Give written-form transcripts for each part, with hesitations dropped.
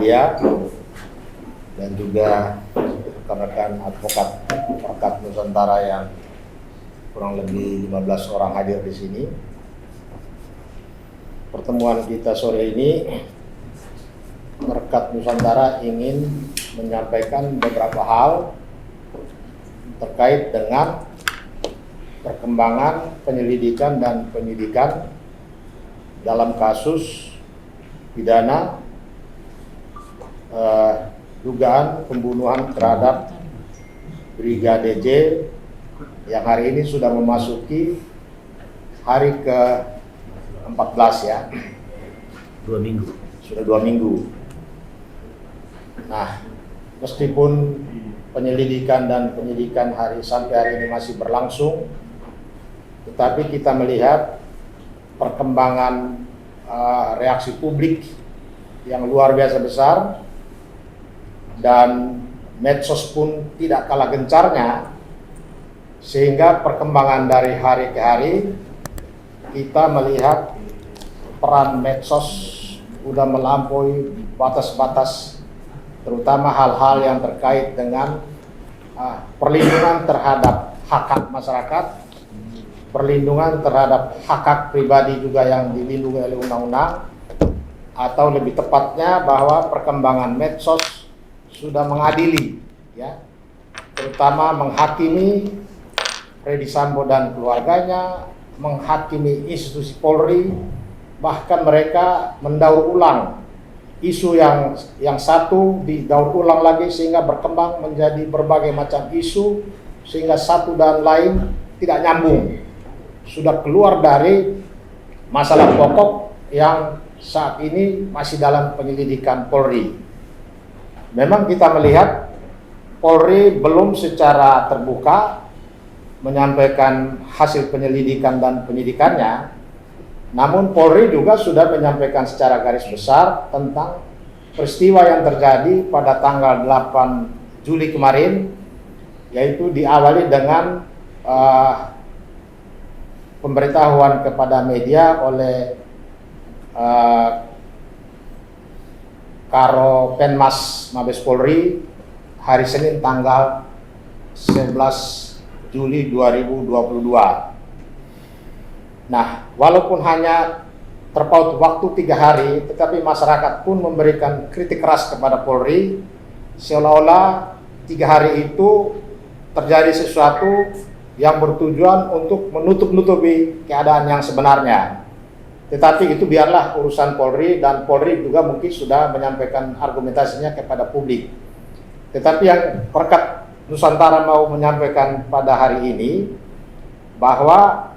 media dan juga rekan-rekan advokat Perkat Nusantara yang kurang lebih 15 orang hadir di sini. Pertemuan kita sore ini, Perkat Nusantara ingin menyampaikan beberapa hal terkait dengan perkembangan penyelidikan dan penyidikan dalam kasus pidana dugaan pembunuhan terhadap Brigadir J yang hari ini sudah memasuki hari ke-14 ya. 2 minggu. Sudah 2 minggu. Nah, meskipun penyelidikan dan penyidikan sampai hari ini masih berlangsung, tetapi kita melihat perkembangan reaksi publik yang luar biasa besar, dan medsos pun tidak kalah gencarnya, sehingga perkembangan dari hari ke hari kita melihat peran medsos sudah melampaui batas-batas, terutama hal-hal yang terkait dengan perlindungan terhadap hak-hak masyarakat, perlindungan terhadap hak-hak pribadi juga yang dilindungi oleh undang-undang, atau lebih tepatnya bahwa perkembangan medsos sudah mengadili, ya, terutama menghakimi Freddy Sambo dan keluarganya, menghakimi institusi Polri, bahkan mereka mendaur ulang isu yang satu didaur ulang lagi sehingga berkembang menjadi berbagai macam isu, sehingga satu dan lain tidak nyambung, sudah keluar dari masalah pokok yang saat ini masih dalam penyelidikan Polri. Memang kita melihat Polri belum secara terbuka menyampaikan hasil penyelidikan dan penyidikannya, namun Polri juga sudah menyampaikan secara garis besar tentang peristiwa yang terjadi pada tanggal 8 Juli kemarin, yaitu diawali dengan pemberitahuan kepada media oleh Karo Penmas Mabes Polri hari Senin tanggal 11 Juli 2022. Nah, walaupun hanya terpaut waktu 3 hari, tetapi masyarakat pun memberikan kritik keras kepada Polri, seolah-olah 3 hari itu terjadi sesuatu yang bertujuan untuk menutup-nutupi keadaan yang sebenarnya. Tetapi itu biarlah urusan Polri, dan Polri juga mungkin sudah menyampaikan argumentasinya kepada publik. Tetapi yang Perkat Nusantara mau menyampaikan pada hari ini, bahwa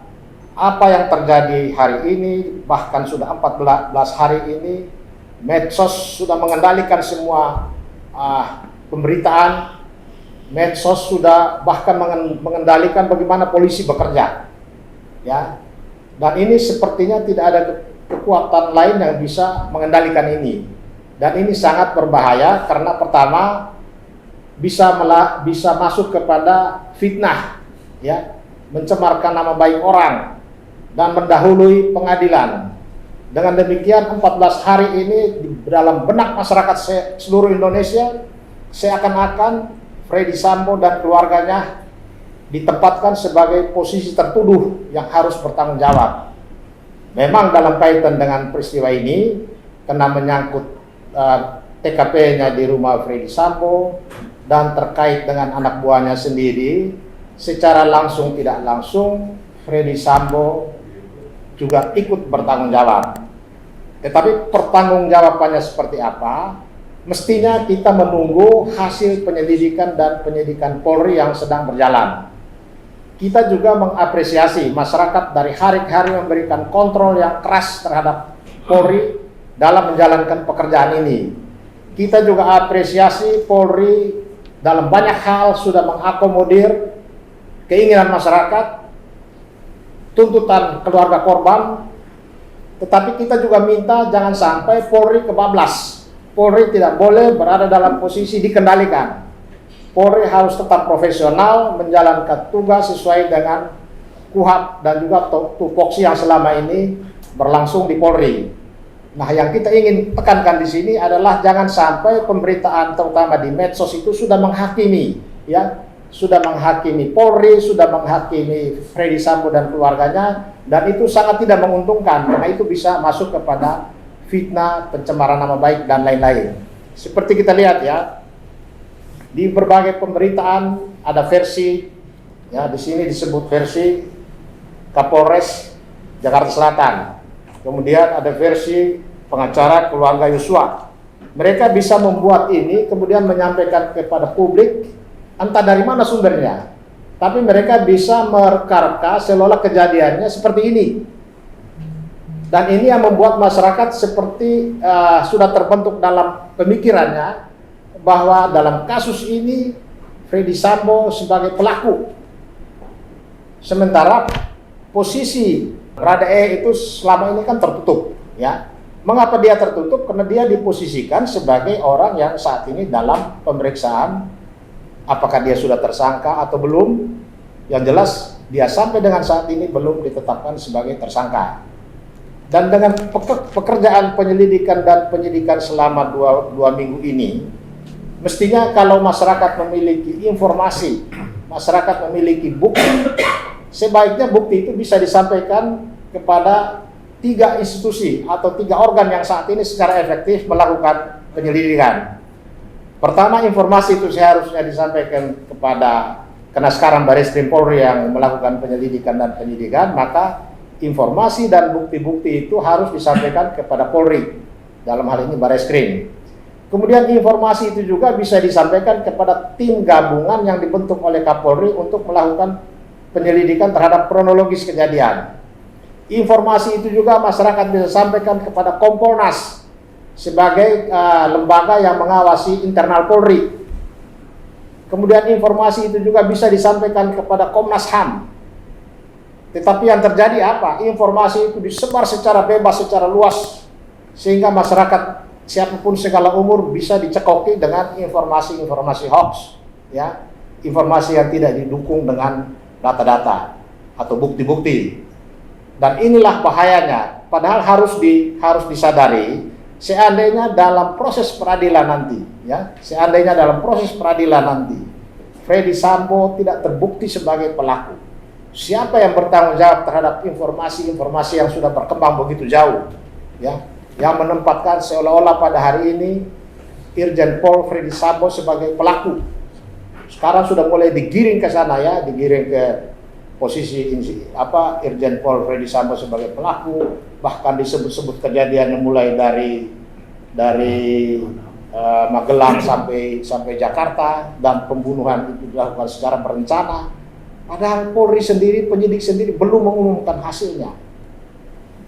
apa yang terjadi hari ini, bahkan sudah 14 hari ini, medsos sudah mengendalikan semua pemberitaan, medsos sudah bahkan mengendalikan bagaimana polisi bekerja, ya. Dan ini sepertinya tidak ada kekuatan lain yang bisa mengendalikan ini. Dan ini sangat berbahaya karena pertama bisa masuk kepada fitnah, ya, mencemarkan nama baik orang dan mendahului pengadilan. Dengan demikian 14 hari ini di dalam benak masyarakat seluruh Indonesia seakan-akan Freddy Sambo dan keluarganya ditempatkan sebagai posisi tertuduh yang harus bertanggung jawab. Memang dalam kaitan dengan peristiwa ini, karena menyangkut TKP-nya di rumah Freddy Sambo dan terkait dengan anak buahnya sendiri, secara langsung tidak langsung Freddy Sambo juga ikut bertanggung jawab. Tetapi pertanggungjawabannya seperti apa? Mestinya kita menunggu hasil penyelidikan dan penyidikan Polri yang sedang berjalan. Kita juga mengapresiasi masyarakat dari hari ke hari memberikan kontrol yang keras terhadap Polri dalam menjalankan pekerjaan ini. Kita juga apresiasi Polri dalam banyak hal sudah mengakomodir keinginan masyarakat, tuntutan keluarga korban. Tetapi kita juga minta jangan sampai Polri kebablas. Polri tidak boleh berada dalam posisi dikendalikan. Polri harus tetap profesional menjalankan tugas sesuai dengan KUHP dan juga tupoksi yang selama ini berlangsung di Polri. Nah, yang kita ingin tekankan di sini adalah jangan sampai pemberitaan terutama di medsos itu sudah menghakimi, ya, sudah menghakimi Polri, sudah menghakimi Freddy Sambo dan keluarganya, dan itu sangat tidak menguntungkan karena itu bisa masuk kepada fitnah, pencemaran nama baik dan lain-lain. Seperti kita lihat ya, di berbagai pemberitaan ada versi, ya, di sini disebut versi Kapolres Jakarta Selatan. Kemudian ada versi pengacara keluarga Yosua. Mereka bisa membuat ini kemudian menyampaikan kepada publik entah dari mana sumbernya. Tapi mereka bisa mereka-reka seolah kejadiannya seperti ini. Dan ini yang membuat masyarakat seperti sudah terbentuk dalam pemikirannya bahwa dalam kasus ini Freddy Sambo sebagai pelaku. Sementara posisi Baradae itu selama ini kan tertutup, ya. Mengapa dia tertutup? Karena dia diposisikan sebagai orang yang saat ini dalam pemeriksaan. Apakah dia sudah tersangka atau belum? Yang jelas dia sampai dengan saat ini belum ditetapkan sebagai tersangka. Dan dengan pekerjaan penyelidikan dan penyidikan selama dua minggu ini, mestinya kalau masyarakat memiliki informasi, masyarakat memiliki bukti, sebaiknya bukti itu bisa disampaikan kepada 3 institusi atau 3 organ yang saat ini secara efektif melakukan penyelidikan. Pertama, informasi itu seharusnya disampaikan kepada, karena sekarang Bareskrim Polri yang melakukan penyelidikan dan penyidikan, maka informasi dan bukti-bukti itu harus disampaikan kepada Polri, dalam hal ini Bareskrim. Kemudian informasi itu juga bisa disampaikan kepada tim gabungan yang dibentuk oleh Kapolri untuk melakukan penyelidikan terhadap kronologis kejadian. Informasi itu juga masyarakat bisa sampaikan kepada Kompolnas sebagai lembaga yang mengawasi internal Polri. Kemudian informasi itu juga bisa disampaikan kepada Komnas HAM. Tetapi yang terjadi apa? Informasi itu disebar secara bebas, secara luas, sehingga masyarakat siapapun segala umur bisa dicekoki dengan informasi-informasi hoax, ya, informasi yang tidak didukung dengan data-data atau bukti-bukti. Dan inilah bahayanya. Padahal harus disadari, seandainya dalam proses peradilan nanti, ya, seandainya dalam proses peradilan nanti Freddy Sambo tidak terbukti sebagai pelaku, siapa yang bertanggung jawab terhadap informasi-informasi yang sudah berkembang begitu jauh, ya, yang menempatkan seolah-olah pada hari ini Irjen Pol Freddy Sambo sebagai pelaku. Sekarang sudah mulai digiring ke sana, ya, digiring ke posisi Irjen Pol Freddy Sambo sebagai pelaku, bahkan disebut-sebut kejadiannya mulai dari Magelang sampai Jakarta, dan pembunuhan itu dilakukan secara berencana. Padahal Polri sendiri, penyidik sendiri belum mengumumkan hasilnya.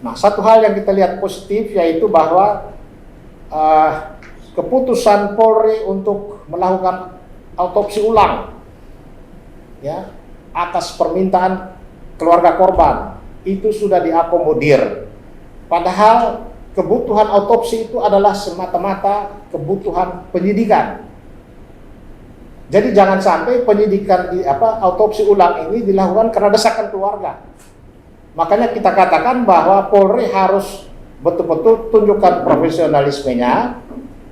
Nah, satu hal yang kita lihat positif yaitu bahwa keputusan Polri untuk melakukan autopsi ulang, ya, atas permintaan keluarga korban itu sudah diakomodir. Padahal kebutuhan autopsi itu adalah semata-mata kebutuhan penyidikan. Jadi jangan sampai penyidikan autopsi ulang ini dilakukan karena desakan keluarga. Makanya kita katakan bahwa Polri harus betul-betul tunjukkan profesionalismenya.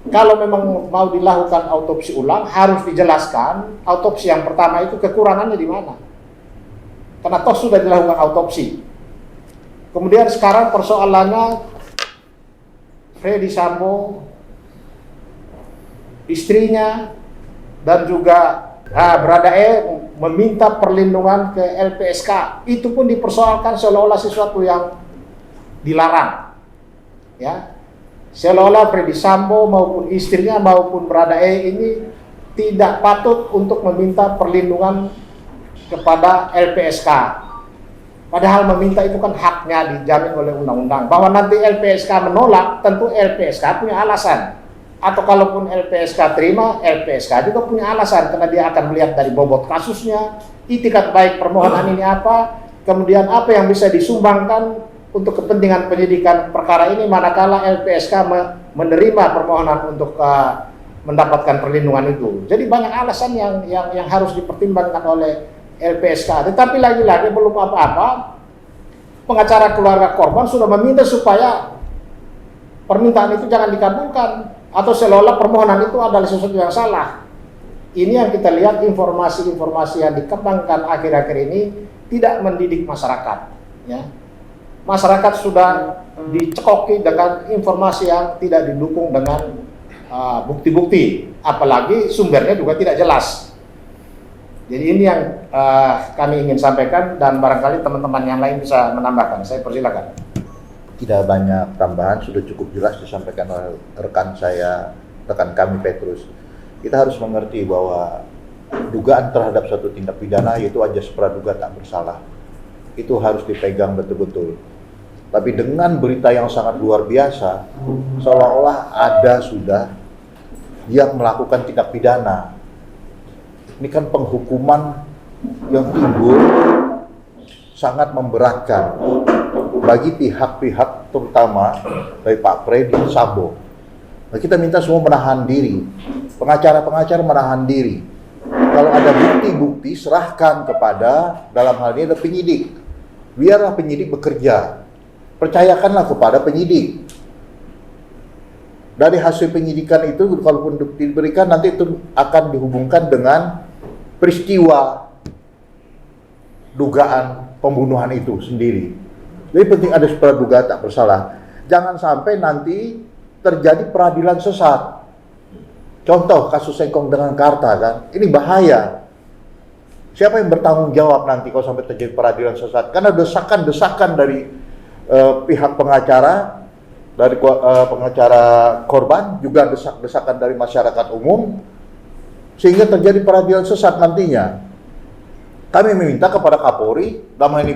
Kalau memang mau dilakukan autopsi ulang, harus dijelaskan autopsi yang pertama itu kekurangannya di mana. Karena toh sudah dilakukan autopsi. Kemudian sekarang persoalannya Freddy Sambo, istrinya, dan juga Baradae meminta perlindungan ke LPSK. Itu pun dipersoalkan seolah-olah sesuatu yang dilarang, ya. Seolah-olah Freddy Sambo maupun istrinya maupun Baradae ini tidak patut untuk meminta perlindungan kepada LPSK. Padahal meminta itu kan haknya dijamin oleh undang-undang. Bahwa nanti LPSK menolak, tentu LPSK punya alasan. Atau kalaupun LPSK terima, LPSK juga punya alasan, karena dia akan melihat dari bobot kasusnya, itikat baik permohonan ini apa, kemudian apa yang bisa disumbangkan untuk kepentingan penyidikan perkara ini manakala LPSK menerima permohonan untuk mendapatkan perlindungan itu. Jadi banyak alasan yang harus dipertimbangkan oleh LPSK. Tetapi lagi-lagi belum apa-apa, pengacara keluarga korban sudah meminta supaya permintaan itu jangan dikabulkan atau seolah-olah permohonan itu adalah sesuatu yang salah. Ini yang kita lihat, informasi-informasi yang dikembangkan akhir-akhir ini tidak mendidik masyarakat. Ya. Masyarakat sudah dicekoki dengan informasi yang tidak didukung dengan bukti-bukti, apalagi sumbernya juga tidak jelas. Jadi ini yang kami ingin sampaikan dan barangkali teman-teman yang lain bisa menambahkan. Saya persilakan. Tidak banyak tambahan, sudah cukup jelas disampaikan oleh rekan kami Petrus. Kita harus mengerti bahwa dugaan terhadap suatu tindak pidana yaitu ajas praduga tak bersalah. Itu harus dipegang betul-betul. Tapi dengan berita yang sangat luar biasa, seolah-olah ada sudah yang melakukan tindak pidana. Ini kan penghukuman yang timbul sangat memberatkan bagi pihak-pihak terutama dari Pak Freddy Sambo. Nah, kita minta semua menahan diri, pengacara-pengacara menahan diri. Kalau ada bukti-bukti serahkan kepada, dalam hal ini ada penyidik. Biarlah penyidik bekerja. Percayakanlah kepada penyidik. Dari hasil penyidikan itu, kalaupun diberikan, nanti itu akan dihubungkan dengan peristiwa dugaan pembunuhan itu sendiri. Jadi penting ada praduga tak bersalah. Jangan sampai nanti terjadi peradilan sesat. Contoh kasus Sengkong dengan Karta kan, ini bahaya. Siapa yang bertanggung jawab nanti kalau sampai terjadi peradilan sesat? Karena desakan-desakan dari pihak pengacara, dari pengacara korban, juga desakan dari masyarakat umum, sehingga terjadi peradilan sesat nantinya. Kami meminta kepada Kapolri, dalam hal ini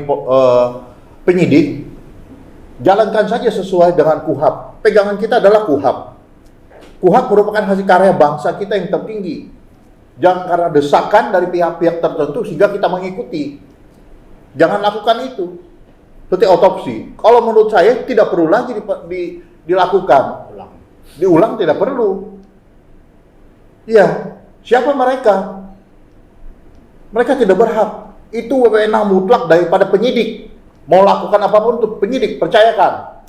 penyidik, jalankan saja sesuai dengan KUHAP. Pegangan kita adalah KUHAP. KUHAP merupakan hasil karya bangsa kita yang tertinggi. Jangan karena desakan dari pihak-pihak tertentu sehingga kita mengikuti. Jangan lakukan itu. Seperti otopsi. Kalau menurut saya tidak perlu lagi dilakukan. Diulang tidak perlu. Iya. Siapa mereka? Mereka tidak berhak. Itu wewenang mutlak daripada penyidik. Mau lakukan apapun untuk penyidik, percayakan.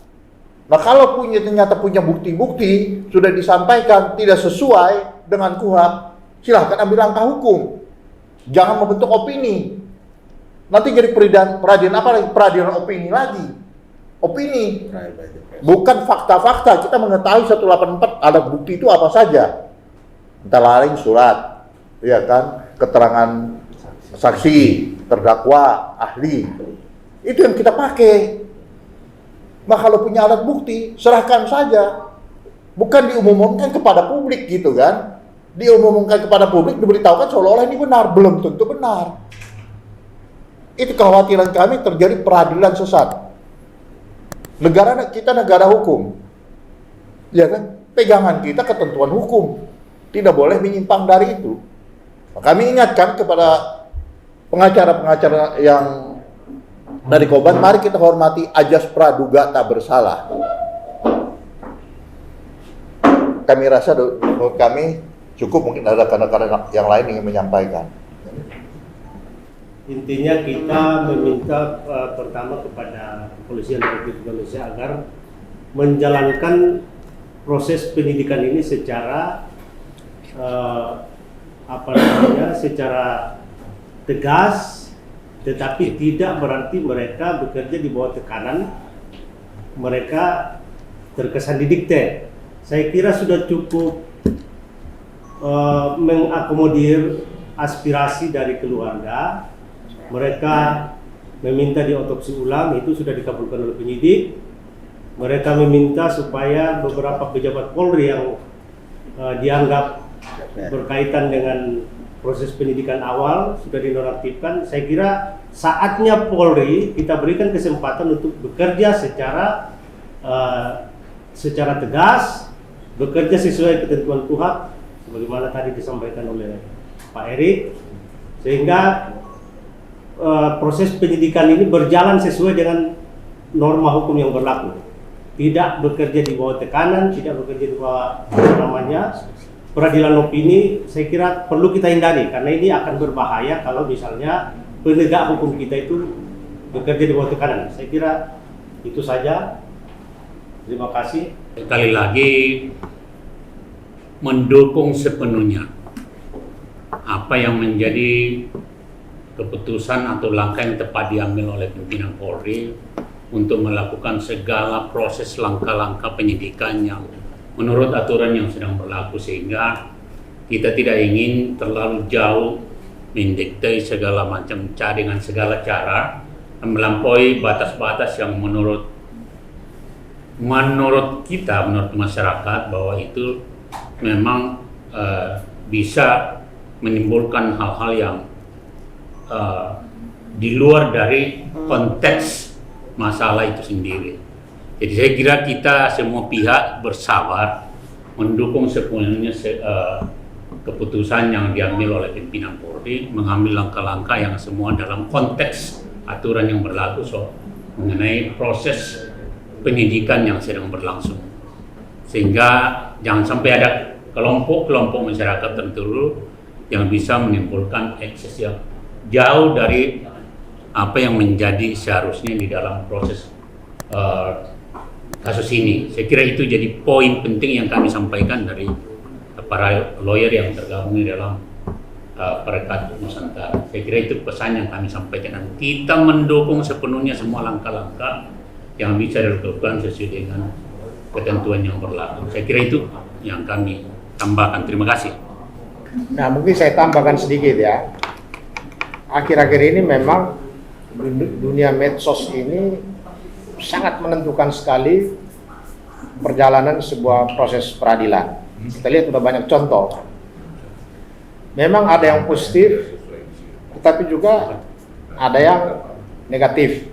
Nah, kalau ternyata punya bukti-bukti sudah disampaikan tidak sesuai dengan KUHAP, silahkan ambil langkah hukum. Jangan membentuk opini. Nanti jadi peradilan apa lagi? Peradilan opini lagi. Opini. Bukan fakta-fakta. Kita mengetahui 184 alat bukti itu apa saja. Antara lain surat, ya kan, keterangan saksi, terdakwa, ahli. Itu yang kita pakai. Nah, kalau punya alat bukti, serahkan saja. Bukan diumumkan kepada publik gitu kan. Diumumkan kepada publik, diberitahukan seolah-olah ini benar. Belum tentu benar. Itu kekhawatiran kami terjadi peradilan sesat. Negara kita negara hukum. Ya kan? Pegangan kita ketentuan hukum. Tidak boleh menyimpang dari itu. Kami ingatkan kepada pengacara-pengacara yang dari korban, mari kita hormati ajas praduga tak bersalah. Kami rasa menurut kami cukup, mungkin ada rekan-rekan yang lain ingin menyampaikan. Intinya kita meminta pertama kepada Kepolisian Republik Indonesia agar menjalankan proses penyidikan ini secara secara tegas, tetapi tidak berarti mereka bekerja di bawah tekanan, mereka terkesan didikte. Saya kira sudah cukup mengakomodir aspirasi dari keluarga. Mereka meminta diotopsi ulang, itu sudah dikabulkan oleh penyidik. Mereka meminta supaya beberapa pejabat Polri yang dianggap berkaitan dengan proses penyidikan awal sudah dinonaktifkan. Saya kira saatnya Polri kita berikan kesempatan untuk bekerja secara tegas, bekerja sesuai ketentuan KUHAP sebagaimana tadi disampaikan oleh Pak Erik, sehingga proses penyidikan ini berjalan sesuai dengan norma hukum yang berlaku. Tidak bekerja di bawah tekanan, tidak bekerja di bawah peradilan opini. Saya kira perlu kita hindari karena ini akan berbahaya kalau misalnya penegak hukum kita itu bekerja di bawah tekanan. Saya kira itu saja. Terima kasih. Sekali lagi mendukung sepenuhnya apa yang menjadi keputusan atau langkah yang tepat diambil oleh pimpinan Polri untuk melakukan segala proses langkah-langkah penyidikan yang menurut aturan yang sedang berlaku, sehingga kita tidak ingin terlalu jauh mendikte segala macam cara dengan segala cara melampaui batas-batas yang menurut kita, menurut masyarakat bahwa itu memang bisa menimbulkan hal-hal yang di luar dari konteks masalah itu sendiri. Jadi saya kira kita semua pihak bersabar mendukung sepenuhnya keputusan yang diambil oleh pimpinan Polri, mengambil langkah-langkah yang semua dalam konteks aturan yang berlaku mengenai proses penyidikan yang sedang berlangsung, sehingga jangan sampai ada kelompok-kelompok masyarakat tertentu yang bisa menimbulkan ekses yang jauh dari apa yang menjadi seharusnya di dalam proses kasus ini. Saya kira itu jadi poin penting yang kami sampaikan dari para lawyer yang tergabung di dalam Perekat Nusantara. Saya kira itu pesan yang kami sampaikan, dan kita mendukung sepenuhnya semua langkah-langkah yang bisa dilakukan sesuai dengan ketentuan yang berlaku. Saya kira itu yang kami tambahkan. Terima kasih. Nah, mungkin saya tambahkan sedikit ya. Akhir-akhir ini memang dunia medsos ini sangat menentukan sekali perjalanan sebuah proses peradilan. Kita lihat sudah banyak contoh. Memang ada yang positif, tetapi juga ada yang negatif.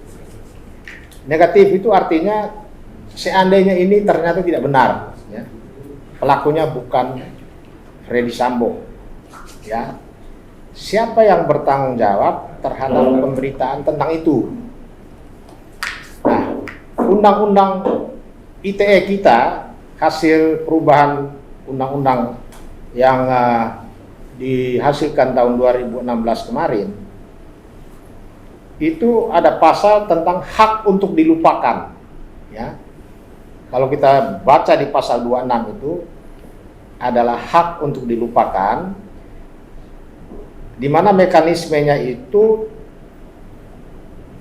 Negatif itu artinya seandainya ini ternyata tidak benar, ya, pelakunya bukan Freddy Sambo, ya, siapa yang bertanggung jawab terhadap pemberitaan tentang itu? Nah, undang-undang ITE kita, hasil perubahan undang-undang yang dihasilkan tahun 2016 kemarin, itu ada pasal tentang hak untuk dilupakan, ya. Kalau kita baca di pasal 26 itu adalah hak untuk dilupakan, di mana mekanismenya itu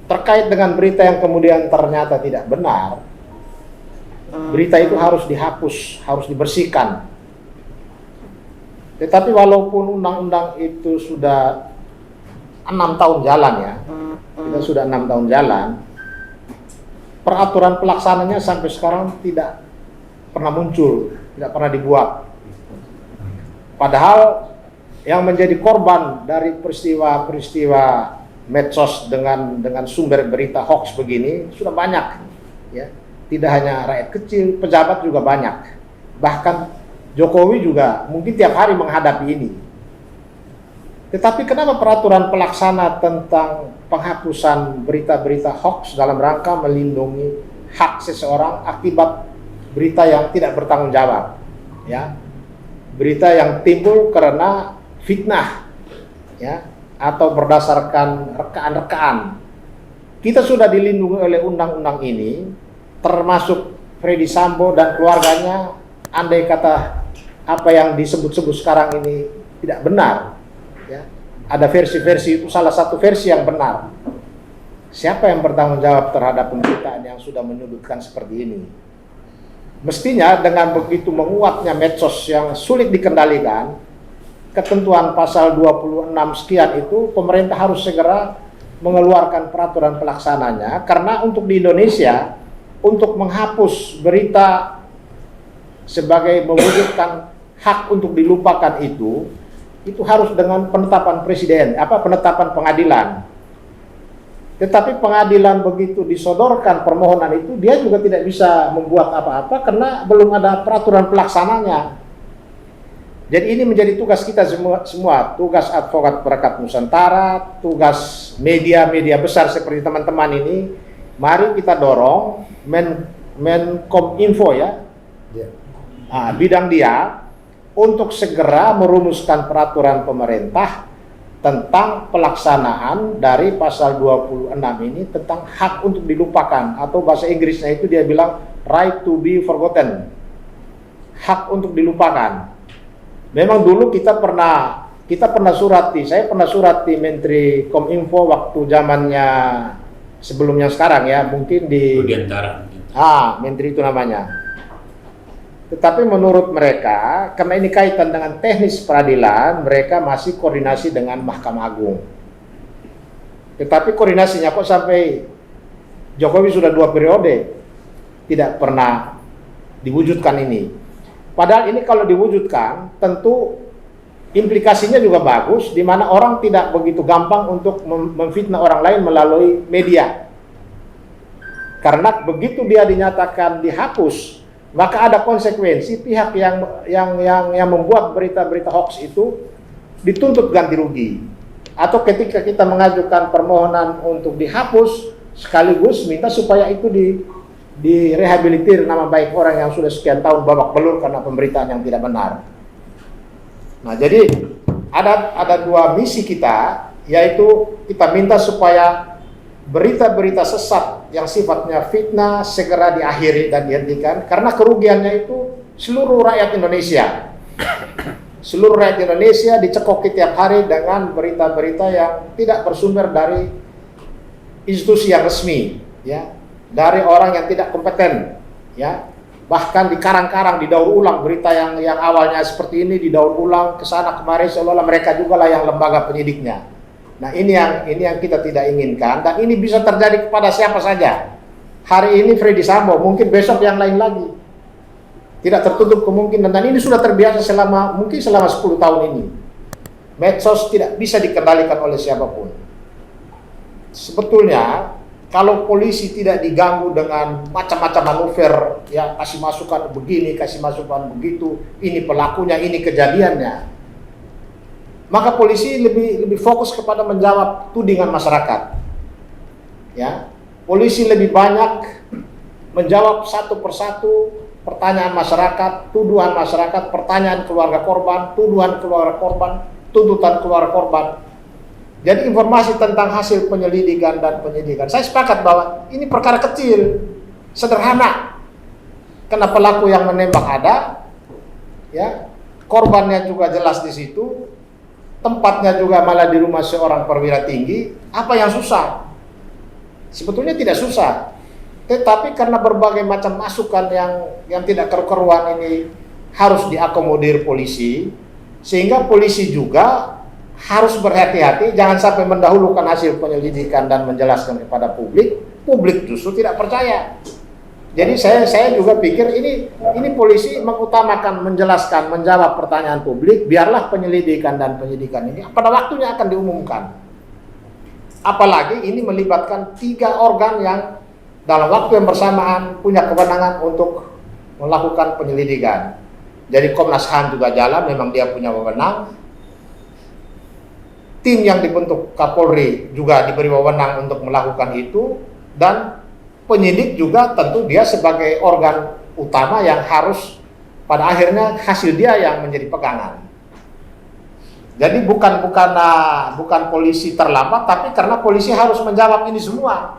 terkait dengan berita yang kemudian ternyata tidak benar. Berita itu harus dihapus, harus dibersihkan. Tetapi walaupun undang-undang itu sudah 6 tahun jalan, ya, kita sudah 6 tahun jalan, peraturan pelaksananya sampai sekarang tidak pernah muncul, tidak pernah dibuat. Padahal yang menjadi korban dari peristiwa-peristiwa medsos dengan sumber berita hoax begini sudah banyak, ya. Tidak hanya rakyat kecil, pejabat juga banyak. Bahkan Jokowi juga mungkin tiap hari menghadapi ini. Tetapi kenapa peraturan pelaksana tentang penghapusan berita-berita hoax dalam rangka melindungi hak seseorang akibat berita yang tidak bertanggung jawab, ya, berita yang timbul karena fitnah, ya, atau berdasarkan rekaan-rekaan. Kita sudah dilindungi oleh undang-undang ini, termasuk Freddy Sambo dan keluarganya. Andai kata apa yang disebut-sebut sekarang ini tidak benar, ya, ada versi-versi itu salah satu versi yang benar. Siapa yang bertanggung jawab terhadap pemberitaan yang sudah menyudutkan seperti ini? Mestinya dengan begitu menguatnya medsos yang sulit dikendalikan, ketentuan pasal 26 sekian itu pemerintah harus segera mengeluarkan peraturan pelaksananya, karena untuk di Indonesia, untuk menghapus berita sebagai mewujudkan hak untuk dilupakan itu harus dengan penetapan presiden, penetapan pengadilan. Tetapi pengadilan begitu disodorkan permohonan itu, dia juga tidak bisa membuat apa-apa karena belum ada peraturan pelaksananya. Jadi ini menjadi tugas kita semua, tugas advokat Perekat Nusantara, tugas media-media besar seperti teman-teman ini. Mari kita dorong Menkominfo, ya, bidang dia, untuk segera merumuskan peraturan pemerintah tentang pelaksanaan dari pasal 26 ini tentang hak untuk dilupakan, atau bahasa Inggrisnya itu dia bilang right to be forgotten, hak untuk dilupakan. Memang dulu kita pernah surati, saya pernah surati Menteri Kominfo waktu zamannya sebelum yang sekarang ya, mungkin di Rudiantara. Menteri itu namanya. Tetapi menurut mereka, karena ini kaitan dengan teknis peradilan, mereka masih koordinasi dengan Mahkamah Agung. Tetapi koordinasinya kok sampai Jokowi sudah 2 periode tidak pernah diwujudkan ini. Padahal ini kalau diwujudkan, tentu implikasinya juga bagus, di mana orang tidak begitu gampang untuk memfitnah orang lain melalui media. Karena begitu dia dinyatakan dihapus, maka ada konsekuensi pihak yang membuat berita-berita hoax itu dituntut ganti rugi. Atau ketika kita mengajukan permohonan untuk dihapus, sekaligus minta supaya itu direhabilitir nama baik orang yang sudah sekian tahun babak belur karena pemberitaan yang tidak benar. Nah, jadi ada 2 misi kita, yaitu kita minta supaya berita-berita sesat yang sifatnya fitnah segera diakhiri dan dihentikan, karena kerugiannya itu seluruh rakyat Indonesia. Seluruh rakyat Indonesia dicekoki tiap hari dengan berita-berita yang tidak bersumber dari institusi yang resmi, ya, dari orang yang tidak kompeten, ya. Bahkan dikarang-karang, didaur ulang berita yang awalnya seperti ini, didaur ulang ke sana kemari, seolah-olah mereka juga lah yang lembaga penyidiknya. Nah, ini yang kita tidak inginkan, dan ini bisa terjadi kepada siapa saja. Hari ini Freddy Sambo, mungkin besok yang lain lagi. Tidak tertutup kemungkinan, dan ini sudah terbiasa selama 10 tahun ini. Medsos tidak bisa dikendalikan oleh siapapun. Sebetulnya kalau polisi tidak diganggu dengan macam-macam manuver, ya, kasih masukan begini, kasih masukan begitu, ini pelakunya, ini kejadiannya, maka polisi lebih fokus kepada menjawab tudingan masyarakat. Ya, polisi lebih banyak menjawab satu persatu pertanyaan masyarakat, tuduhan masyarakat, pertanyaan keluarga korban, tuduhan keluarga korban, tuntutan keluarga korban. Jadi informasi tentang hasil penyelidikan dan penyidikan, saya sepakat bahwa ini perkara kecil, sederhana. Karena pelaku yang menembak ada, ya, korbannya juga jelas di situ, tempatnya juga malah di rumah seorang perwira tinggi. Apa yang susah? Sebetulnya tidak susah, tetapi karena berbagai macam masukan yang tidak keruan ini harus diakomodir polisi, sehingga polisi juga harus berhati-hati, jangan sampai mendahulukan hasil penyelidikan dan menjelaskan kepada publik. Publik justru tidak percaya. Jadi saya juga pikir ini polisi mengutamakan menjelaskan, menjawab pertanyaan publik, biarlah penyelidikan dan penyidikan ini pada waktunya akan diumumkan. Apalagi ini melibatkan 3 organ yang dalam waktu yang bersamaan punya kewenangan untuk melakukan penyelidikan. Jadi Komnas HAM juga jalan, memang dia punya wewenang. Tim yang dibentuk Kapolri juga diberi wewenang untuk melakukan itu, dan penyidik juga tentu dia sebagai organ utama yang harus pada akhirnya hasil dia yang menjadi pegangan. Jadi bukan polisi terlambat, tapi karena polisi harus menjawab ini semua.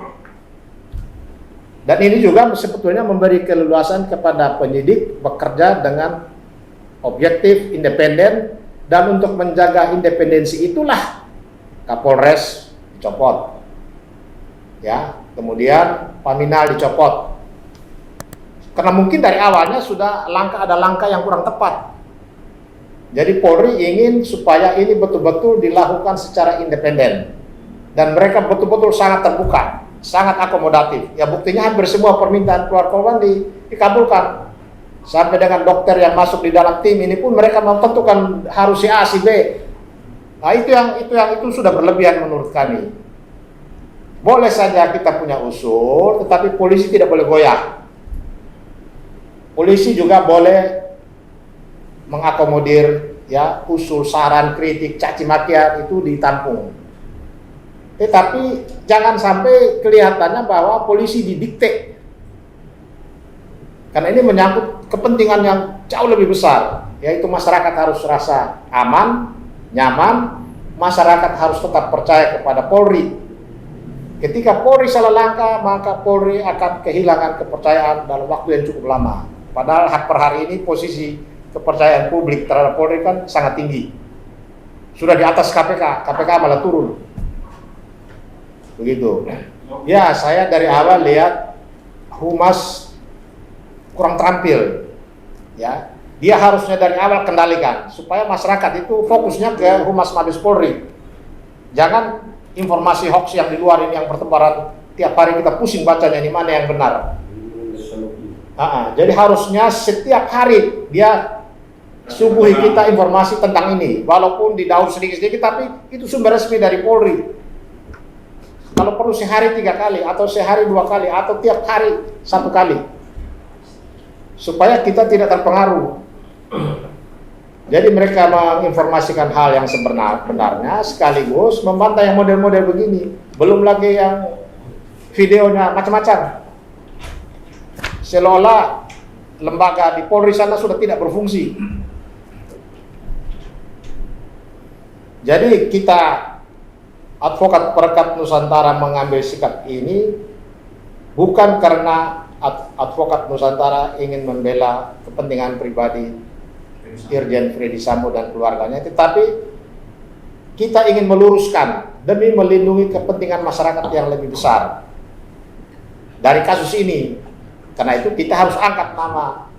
Dan ini juga sebetulnya memberi keleluasan kepada penyidik bekerja dengan objektif, independen. Dan untuk menjaga independensi itulah Kapolres dicopot, ya, kemudian Paminal dicopot, karena mungkin dari awalnya sudah ada langkah yang kurang tepat. Jadi Polri ingin supaya ini betul-betul dilakukan secara independen, dan mereka betul-betul sangat terbuka, sangat akomodatif. Ya, buktinya hampir semua permintaan keluarga korban dikabulkan. Sampai dengan dokter yang masuk di dalam tim ini pun mereka mau tentukan harus si A, si B. Nah, itu sudah berlebihan menurut kami. Boleh saja kita punya usul, tetapi polisi tidak boleh goyah. Polisi juga boleh mengakomodir, ya, usul, saran, kritik, caci makian itu ditampung. Tetapi jangan sampai kelihatannya bahwa polisi didikte. Karena ini menyangkut kepentingan yang jauh lebih besar, yaitu masyarakat harus rasa aman, nyaman, masyarakat harus tetap percaya kepada Polri. Ketika Polri salah langkah, maka Polri akan kehilangan kepercayaan dalam waktu yang cukup lama. Padahal per hari ini posisi kepercayaan publik terhadap Polri kan sangat tinggi. Sudah di atas KPK, KPK malah turun. Begitu. Ya, saya dari awal lihat Humas kurang terampil. Ya, dia harusnya dari awal kendalikan supaya masyarakat itu fokusnya ke Humas Mabes Polri. Jangan informasi hoax yang di luar ini yang bertebaran tiap hari kita pusing bacanya ini mana yang benar. Jadi harusnya setiap hari dia suguhi kita informasi tentang ini, walaupun didaur sedikit-sedikit, tapi itu sumber resmi dari Polri. Kalau perlu sehari 3 kali, atau sehari 2 kali, atau tiap hari 1 kali, supaya kita tidak terpengaruh. Jadi mereka menginformasikan hal yang sebenarnya sekaligus membantah yang model-model begini. Belum lagi yang videonya macam-macam. Seolah lembaga di Polri sana sudah tidak berfungsi. Jadi kita advokat perekat Nusantara mengambil sikap ini bukan karena advokat Nusantara ingin membela kepentingan pribadi Irjen Freddy Sambo dan keluarganya, tetapi kita ingin meluruskan demi melindungi kepentingan masyarakat yang lebih besar dari kasus ini. Karena itu kita harus angkat nama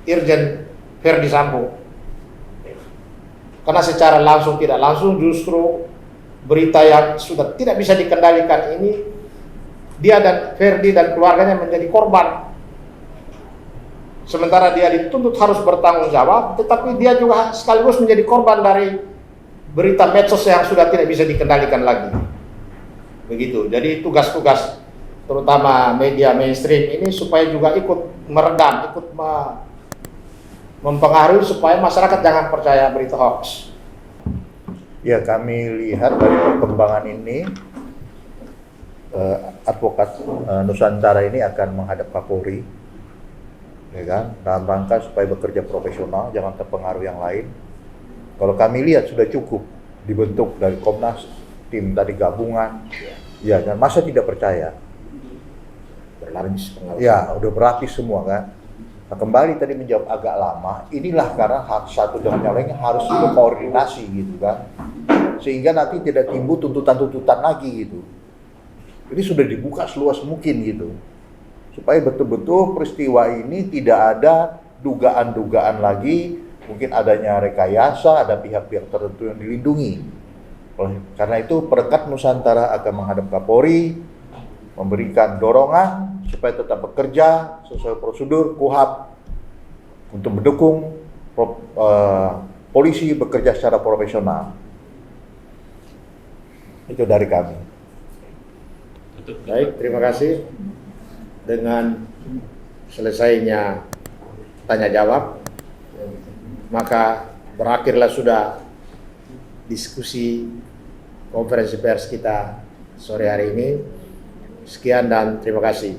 Irjen Freddy Sambo. Karena secara langsung tidak langsung justru berita yang sudah tidak bisa dikendalikan ini, dia dan Ferdi dan keluarganya menjadi korban. Sementara dia dituntut harus bertanggung jawab, tetapi dia juga sekaligus menjadi korban dari berita medsos yang sudah tidak bisa dikendalikan lagi. Begitu. Jadi tugas-tugas terutama media mainstream ini supaya juga ikut meredam, ikut mempengaruhi supaya masyarakat jangan percaya berita hoax. Ya, kami lihat dari perkembangan ini, advokat Nusantara ini akan menghadap Kapolri, ya kan, dalam rangka supaya bekerja profesional, jangan terpengaruh yang lain. Kalau kami lihat sudah cukup dibentuk dari Komnas, tim tadi gabungan, ya, dan masa tidak percaya? Berlapis pengaruh. Ya, udah berlapis semua kan. Nah, kembali tadi menjawab agak lama, inilah karena satu dengan yang lainnya harus berkoordinasi gitu kan, sehingga nanti tidak timbul tuntutan-tuntutan lagi gitu. Ini sudah dibuka seluas mungkin gitu, supaya betul-betul peristiwa ini tidak ada dugaan-dugaan lagi, mungkin adanya rekayasa, ada pihak-pihak tertentu yang dilindungi. Karena itu Perekat Nusantara akan menghadap Kapolri, memberikan dorongan supaya tetap bekerja sesuai prosedur KUHP untuk mendukung polisi bekerja secara profesional. Itu dari kami. Baik, terima kasih. Dengan selesainya tanya jawab, maka berakhirlah sudah diskusi konferensi pers kita sore hari ini. Sekian dan terima kasih.